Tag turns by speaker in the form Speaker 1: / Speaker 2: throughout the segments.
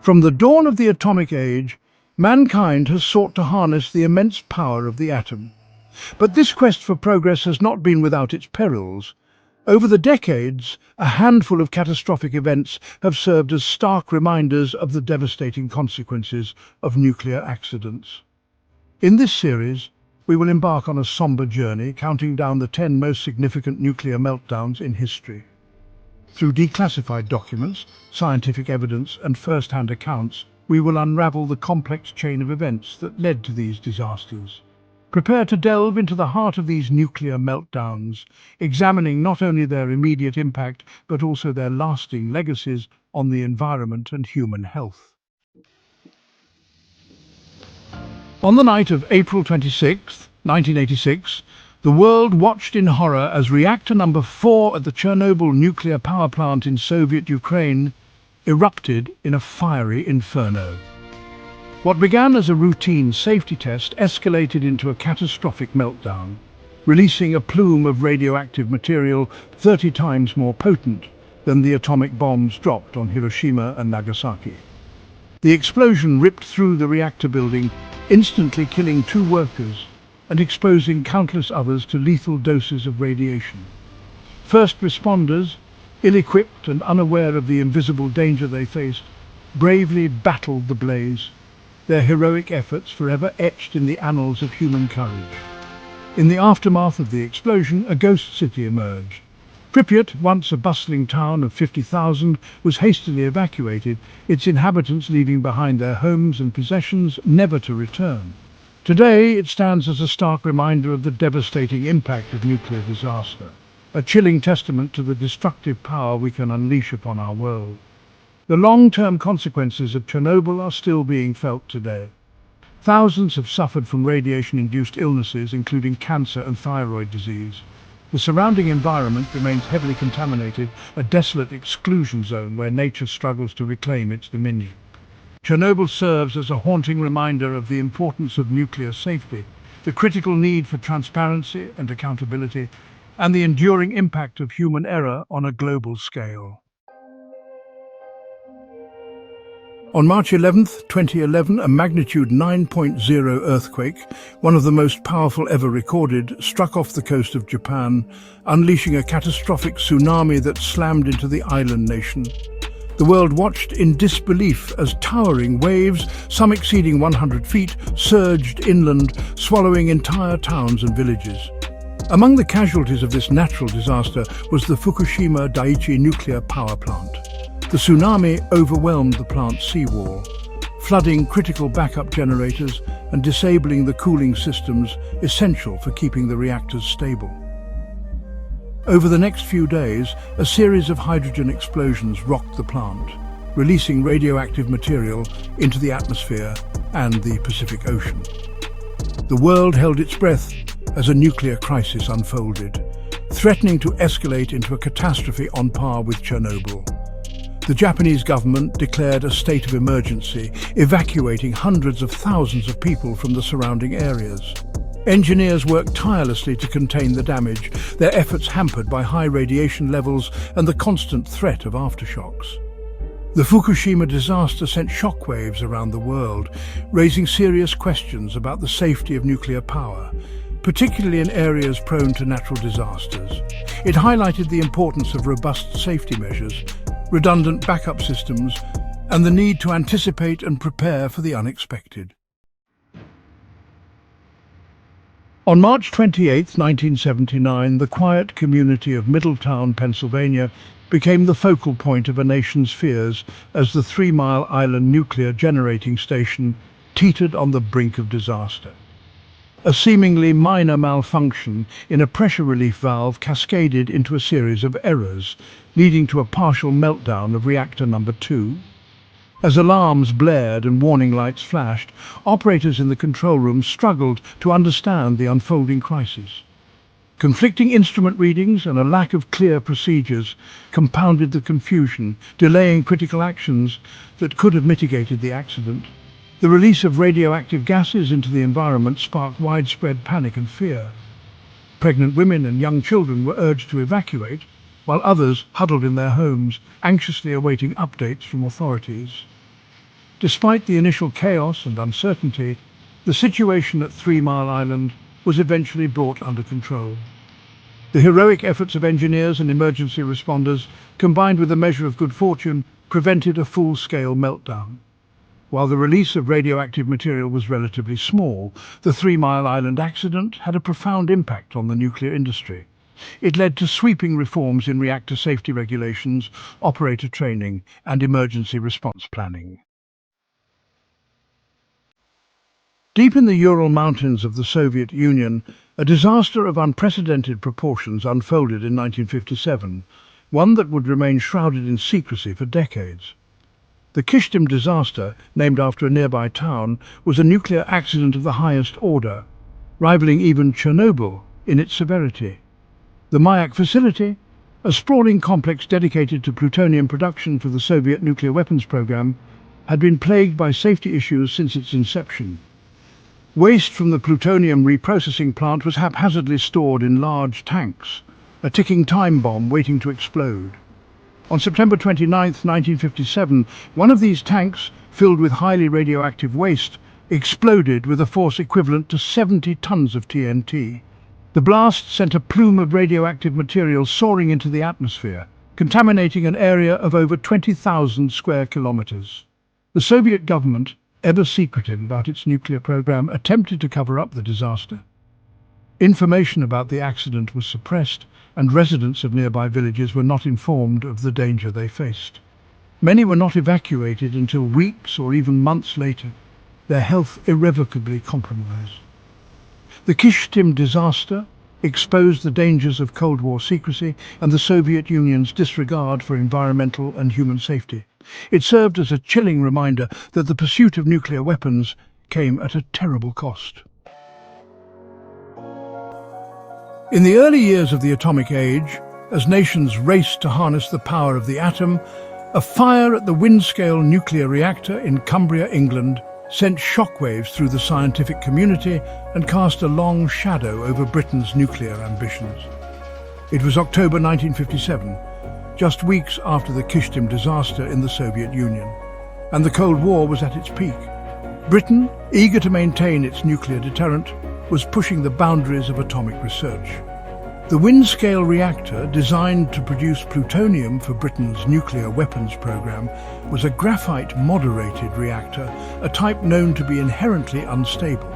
Speaker 1: From the dawn of the atomic age, mankind has sought to harness the immense power of the atom. But this quest for progress has not been without its perils. Over the decades, a handful of catastrophic events have served as stark reminders of the devastating consequences of nuclear accidents. In this series, we will embark on a somber journey, counting down the 10 most significant nuclear meltdowns in history. Through declassified documents, scientific evidence, and first-hand accounts, we will unravel the complex chain of events that led to these disasters. Prepare to delve into the heart of these nuclear meltdowns, examining not only their immediate impact, but also their lasting legacies on the environment and human health. On the night of April 26, 1986, the world watched in horror as reactor number 4 at the Chernobyl nuclear power plant in Soviet Ukraine erupted in a fiery inferno. What began as a routine safety test escalated into a catastrophic meltdown, releasing a plume of radioactive material 30 times more potent than the atomic bombs dropped on Hiroshima and Nagasaki. The explosion ripped through the reactor building, instantly killing 2 workers and exposing countless others to lethal doses of radiation. First responders, ill-equipped and unaware of the invisible danger they faced, bravely battled the blaze, their heroic efforts forever etched in the annals of human courage. In the aftermath of the explosion, a ghost city emerged. Pripyat, once a bustling town of 50,000, was hastily evacuated, its inhabitants leaving behind their homes and possessions, never to return. Today, it stands as a stark reminder of the devastating impact of nuclear disaster, a chilling testament to the destructive power we can unleash upon our world. The long-term consequences of Chernobyl are still being felt today. Thousands have suffered from radiation-induced illnesses, including cancer and thyroid disease. The surrounding environment remains heavily contaminated, a desolate exclusion zone where nature struggles to reclaim its dominion. Chernobyl serves as a haunting reminder of the importance of nuclear safety, the critical need for transparency and accountability, and the enduring impact of human error on a global scale. On March 11, 2011, a magnitude 9.0 earthquake, one of the most powerful ever recorded, struck off the coast of Japan, unleashing a catastrophic tsunami that slammed into the island nation. The world watched in disbelief as towering waves, some exceeding 100 feet, surged inland, swallowing entire towns and villages. Among the casualties of this natural disaster was the Fukushima Daiichi nuclear power plant. The tsunami overwhelmed the plant's seawall, flooding critical backup generators and disabling the cooling systems essential for keeping the reactors stable. Over the next few days, a series of hydrogen explosions rocked the plant, releasing radioactive material into the atmosphere and the Pacific Ocean. The world held its breath as a nuclear crisis unfolded, threatening to escalate into a catastrophe on par with Chernobyl. The Japanese government declared a state of emergency, evacuating hundreds of thousands of people from the surrounding areas. Engineers worked tirelessly to contain the damage, their efforts hampered by high radiation levels and the constant threat of aftershocks. The Fukushima disaster sent shockwaves around the world, raising serious questions about the safety of nuclear power, particularly in areas prone to natural disasters. It highlighted the importance of robust safety measures, redundant backup systems, and the need to anticipate and prepare for the unexpected. On March 28, 1979, the quiet community of Middletown, Pennsylvania, became the focal point of a nation's fears as the 3 Mile Island nuclear generating station teetered on the brink of disaster. A seemingly minor malfunction in a pressure relief valve cascaded into a series of errors, leading to a partial meltdown of reactor number 2. As alarms blared and warning lights flashed, operators in the control room struggled to understand the unfolding crisis. Conflicting instrument readings and a lack of clear procedures compounded the confusion, delaying critical actions that could have mitigated the accident. The release of radioactive gases into the environment sparked widespread panic and fear. Pregnant women and young children were urged to evacuate, while others huddled in their homes, anxiously awaiting updates from authorities. Despite the initial chaos and uncertainty, the situation at 3 Mile Island was eventually brought under control. The heroic efforts of engineers and emergency responders, combined with a measure of good fortune, prevented a full-scale meltdown. While the release of radioactive material was relatively small, the 3 Mile Island accident had a profound impact on the nuclear industry. It led to sweeping reforms in reactor safety regulations, operator training, and emergency response planning. Deep in the Ural Mountains of the Soviet Union, a disaster of unprecedented proportions unfolded in 1957, one that would remain shrouded in secrecy for decades. The Kishtim disaster, named after a nearby town, was a nuclear accident of the highest order, rivaling even Chernobyl in its severity. The Mayak facility, a sprawling complex dedicated to plutonium production for the Soviet nuclear weapons program, had been plagued by safety issues since its inception. Waste from the plutonium reprocessing plant was haphazardly stored in large tanks, a ticking time bomb waiting to explode. On September 29, 1957, one of these tanks, filled with highly radioactive waste, exploded with a force equivalent to 70 tons of TNT. The blast sent a plume of radioactive material soaring into the atmosphere, contaminating an area of over 20,000 square kilometers. The Soviet government, ever secretive about its nuclear program, attempted to cover up the disaster. Information about the accident was suppressed, and residents of nearby villages were not informed of the danger they faced. Many were not evacuated until weeks or even months later, their health irrevocably compromised. The Kishtim disaster exposed the dangers of Cold War secrecy and the Soviet Union's disregard for environmental and human safety. It served as a chilling reminder that the pursuit of nuclear weapons came at a terrible cost. In the early years of the atomic age, as nations raced to harness the power of the atom, a fire at the Windscale nuclear reactor in Cumbria, England, sent shockwaves through the scientific community and cast a long shadow over Britain's nuclear ambitions. It was October 1957, just weeks after the Kishtim disaster in the Soviet Union, and the Cold War was at its peak. Britain, eager to maintain its nuclear deterrent, was pushing the boundaries of atomic research. The Windscale reactor, designed to produce plutonium for Britain's nuclear weapons program, was a graphite-moderated reactor, a type known to be inherently unstable.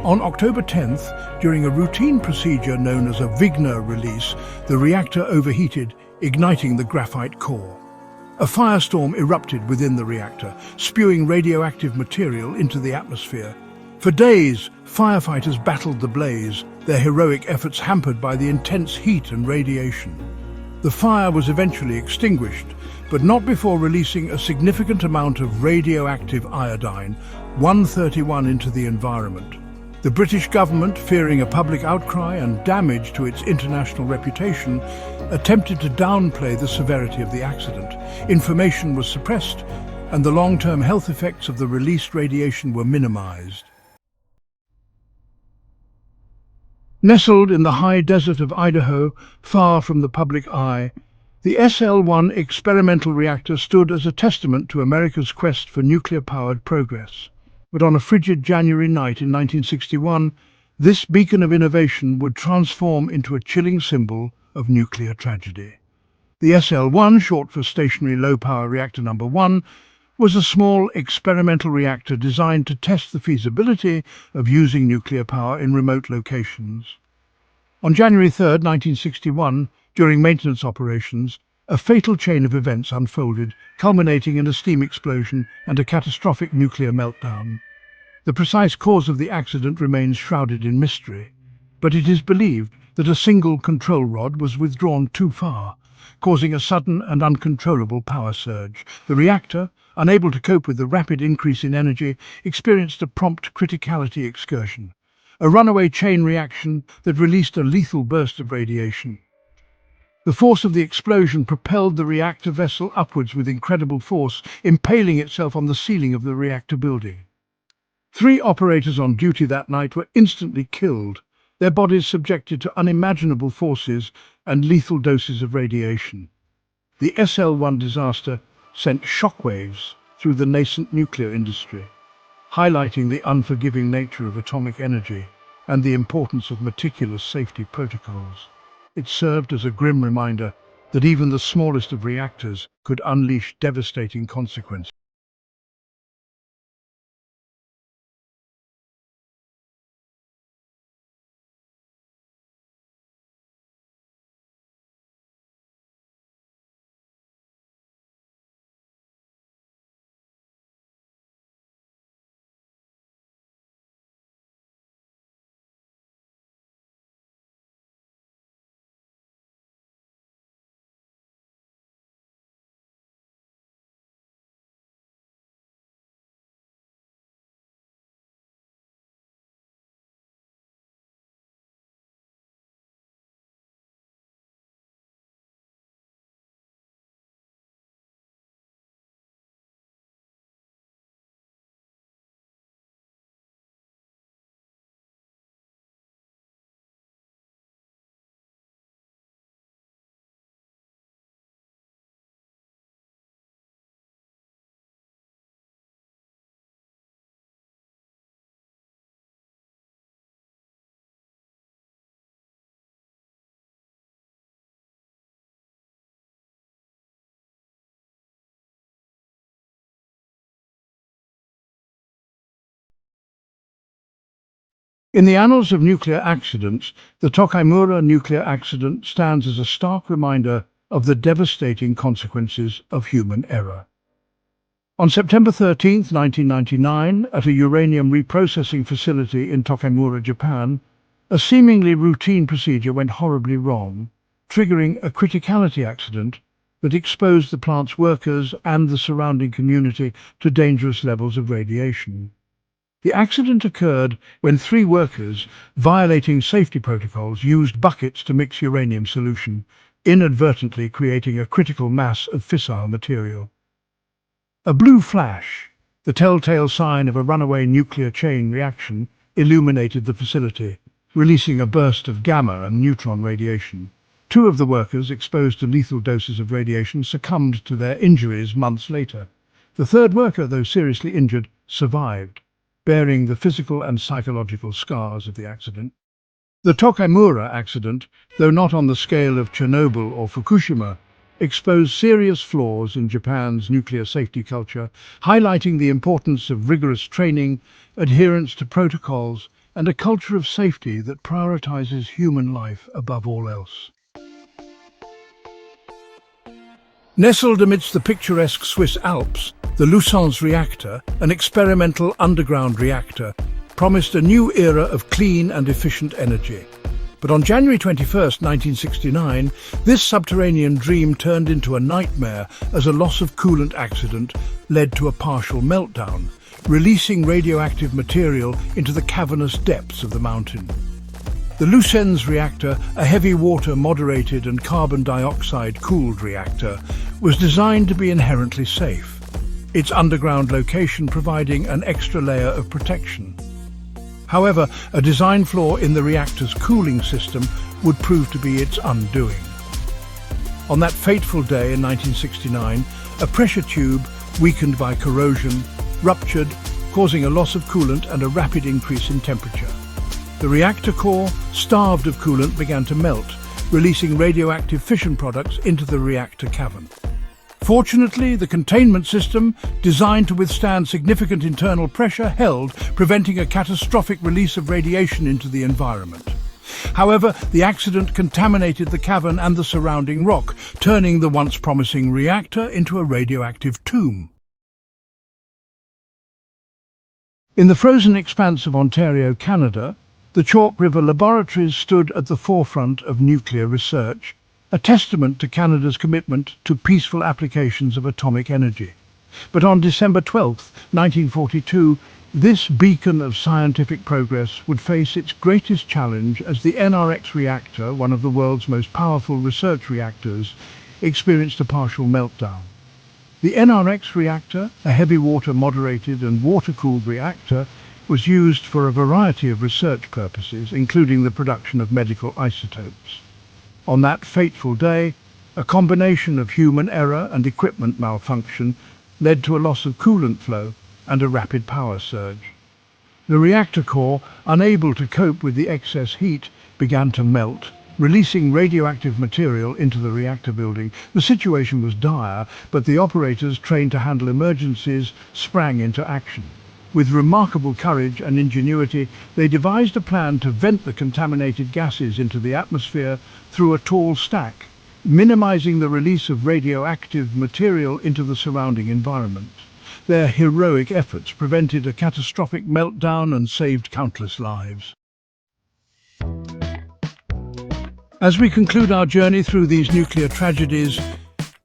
Speaker 1: On October 10th, during a routine procedure known as a Wigner release, the reactor overheated, igniting the graphite core. A firestorm erupted within the reactor, spewing radioactive material into the atmosphere. For days, firefighters battled the blaze, their heroic efforts hampered by the intense heat and radiation. The fire was eventually extinguished, but not before releasing a significant amount of radioactive iodine, 131, into the environment. The British government, fearing a public outcry and damage to its international reputation, attempted to downplay the severity of the accident. Information was suppressed, and the long-term health effects of the released radiation were minimized. Nestled in the high desert of Idaho, far from the public eye, the SL-1 experimental reactor stood as a testament to America's quest for nuclear-powered progress. But on a frigid January night in 1961, this beacon of innovation would transform into a chilling symbol of nuclear tragedy. The SL-1, short for Stationary Low-Power Reactor Number 1, was a small experimental reactor designed to test the feasibility of using nuclear power in remote locations. On January 3, 1961, during maintenance operations, a fatal chain of events unfolded, culminating in a steam explosion and a catastrophic nuclear meltdown. The precise cause of the accident remains shrouded in mystery, but it is believed that a single control rod was withdrawn too far, causing a sudden and uncontrollable power surge. The reactor, unable to cope with the rapid increase in energy, experienced a prompt criticality excursion, a runaway chain reaction that released a lethal burst of radiation. The force of the explosion propelled the reactor vessel upwards with incredible force, impaling itself on the ceiling of the reactor building. 3 operators on duty that night were instantly killed, their bodies subjected to unimaginable forces and lethal doses of radiation. The SL-1 disaster sent shockwaves through the nascent nuclear industry, highlighting the unforgiving nature of atomic energy and the importance of meticulous safety protocols. It served as a grim reminder that even the smallest of reactors could unleash devastating consequences. In the annals of nuclear accidents, the Tokaimura nuclear accident stands as a stark reminder of the devastating consequences of human error. On September 13, 1999, at a uranium reprocessing facility in Tokaimura, Japan, a seemingly routine procedure went horribly wrong, triggering a criticality accident that exposed the plant's workers and the surrounding community to dangerous levels of radiation. The accident occurred when three workers, violating safety protocols, used buckets to mix uranium solution, inadvertently creating a critical mass of fissile material. A blue flash, the telltale sign of a runaway nuclear chain reaction, illuminated the facility, releasing a burst of gamma and neutron radiation. Two of the workers, exposed to lethal doses of radiation, succumbed to their injuries months later. The third worker, though seriously injured, survived, bearing the physical and psychological scars of the accident. The Tokaimura accident, though not on the scale of Chernobyl or Fukushima, exposed serious flaws in Japan's nuclear safety culture, highlighting the importance of rigorous training, adherence to protocols, and a culture of safety that prioritizes human life above all else. Nestled amidst the picturesque Swiss Alps, the Lucens reactor, an experimental underground reactor, promised a new era of clean and efficient energy. But on January 21, 1969, this subterranean dream turned into a nightmare as a loss of coolant accident led to a partial meltdown, releasing radioactive material into the cavernous depths of the mountain. The Lucens reactor, a heavy water moderated and carbon dioxide cooled reactor, was designed to be inherently safe, its underground location providing an extra layer of protection. However, a design flaw in the reactor's cooling system would prove to be its undoing. On that fateful day in 1969, a pressure tube, weakened by corrosion, ruptured, causing a loss of coolant and a rapid increase in temperature. The reactor core, starved of coolant, began to melt, releasing radioactive fission products into the reactor cavern. Fortunately, the containment system, designed to withstand significant internal pressure, held, preventing a catastrophic release of radiation into the environment. However, the accident contaminated the cavern and the surrounding rock, turning the once promising reactor into a radioactive tomb. In the frozen expanse of Ontario, Canada, the Chalk River Laboratories stood at the forefront of nuclear research, a testament to Canada's commitment to peaceful applications of atomic energy. But on December 12, 1942, this beacon of scientific progress would face its greatest challenge as the NRX reactor, one of the world's most powerful research reactors, experienced a partial meltdown. The NRX reactor, a heavy water moderated and water-cooled reactor, was used for a variety of research purposes, including the production of medical isotopes. On that fateful day, a combination of human error and equipment malfunction led to a loss of coolant flow and a rapid power surge. The reactor core, unable to cope with the excess heat, began to melt, releasing radioactive material into the reactor building. The situation was dire, but the operators, trained to handle emergencies, sprang into action. With remarkable courage and ingenuity, they devised a plan to vent the contaminated gases into the atmosphere through a tall stack, minimizing the release of radioactive material into the surrounding environment. Their heroic efforts prevented a catastrophic meltdown and saved countless lives. As we conclude our journey through these nuclear tragedies,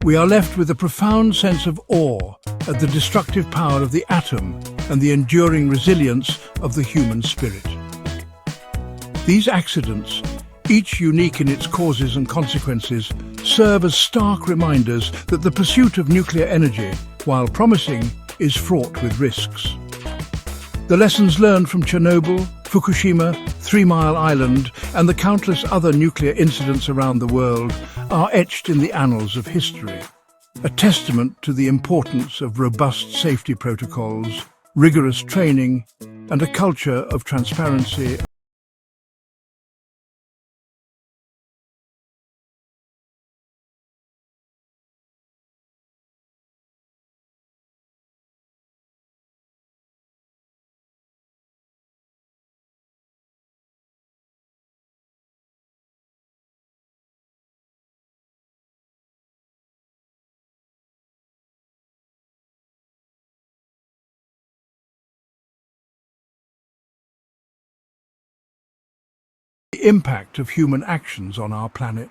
Speaker 1: we are left with a profound sense of awe at the destructive power of the atom and the enduring resilience of the human spirit. These accidents, each unique in its causes and consequences, serve as stark reminders that the pursuit of nuclear energy, while promising, is fraught with risks. The lessons learned from Chernobyl, Fukushima, 3 Mile Island, and the countless other nuclear incidents around the world are etched in the annals of history, a testament to the importance of robust safety protocols, rigorous training, and a culture of transparency. The impact of human actions on our planet.